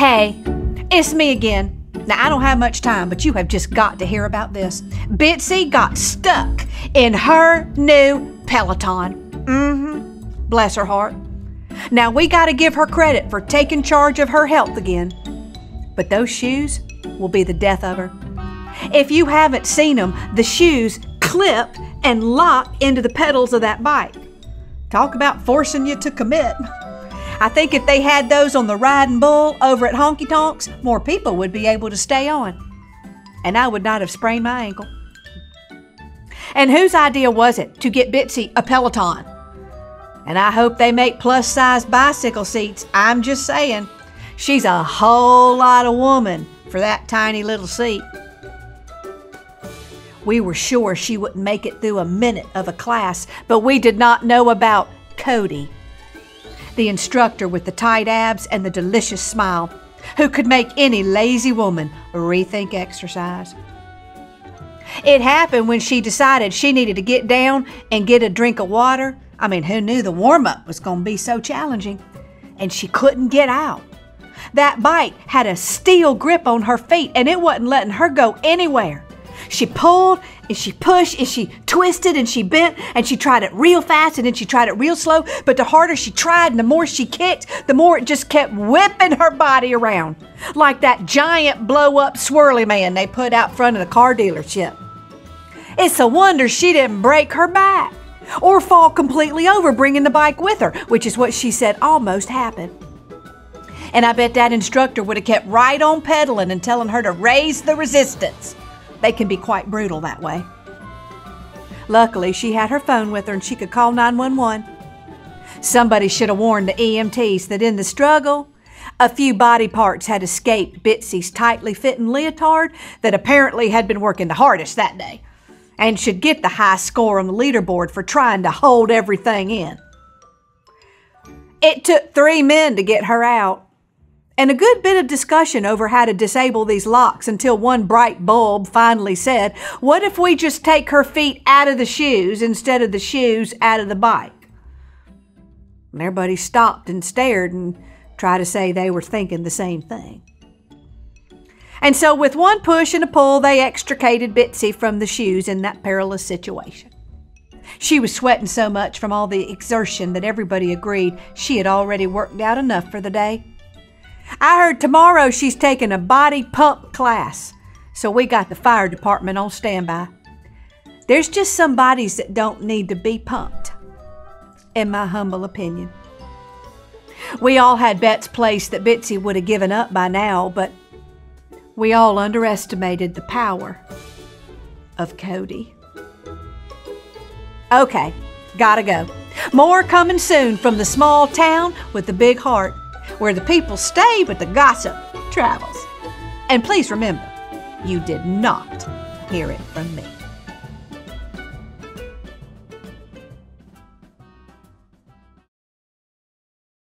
Hey, it's me again. Now, I don't have much time, but you have just got to hear about this. Bitsy got stuck in her new Peloton. Bless her heart. Now, we got to give her credit for taking charge of her health again. But those shoes will be the death of her. If you haven't seen them, the shoes clip and lock into the pedals of that bike. Talk about forcing you to commit. I think if they had those on the Riding Bull over at Honky Tonks, more people would be able to stay on. And I would not have sprained my ankle. And whose idea was it to get Bitsy a Peloton? And I hope they make plus-size bicycle seats. I'm just saying, she's a whole lot of woman for that tiny little seat. We were sure she wouldn't make it through a minute of a class, but we did not know about Cody, the instructor with the tight abs and the delicious smile, who could make any lazy woman rethink exercise. It happened when she decided she needed to get down and get a drink of water. I mean, who knew the warm-up was going to be so challenging? And she couldn't get out. That bike had a steel grip on her feet, and it wasn't letting her go anywhere. She pulled, and she pushed, and she twisted, and she bent, and she tried it real fast, and then she tried it real slow. But the harder she tried and the more she kicked, the more it just kept whipping her body around, like that giant blow-up swirly man they put out front of the car dealership. It's a wonder she didn't break her back or fall completely over bringing the bike with her, which is what she said almost happened. And I bet that instructor would have kept right on pedaling and telling her to raise the resistance. They can be quite brutal that way. Luckily, she had her phone with her and she could call 911. Somebody should have warned the EMTs that in the struggle, a few body parts had escaped Bitsy's tightly fitting leotard that apparently had been working the hardest that day and should get the high score on the leaderboard for trying to hold everything in. It took 3 men to get her out, and a good bit of discussion over how to disable these locks until one bright bulb finally said, what if we just take her feet out of the shoes instead of the shoes out of the bike? And everybody stopped and stared and tried to say they were thinking the same thing. And so with one push and a pull, they extricated Bitsy from the shoes in that perilous situation. She was sweating so much from all the exertion that everybody agreed she had already worked out enough for the day. I heard tomorrow she's taking a body pump class, so we got the fire department on standby. There's just some bodies that don't need to be pumped, in my humble opinion. We all had bets placed that Bitsy would have given up by now, but we all underestimated the power of Cody. Okay, gotta go. More coming soon from the small town with the big heart, where the people stay but the gossip travels. And please remember, you did not hear it from me.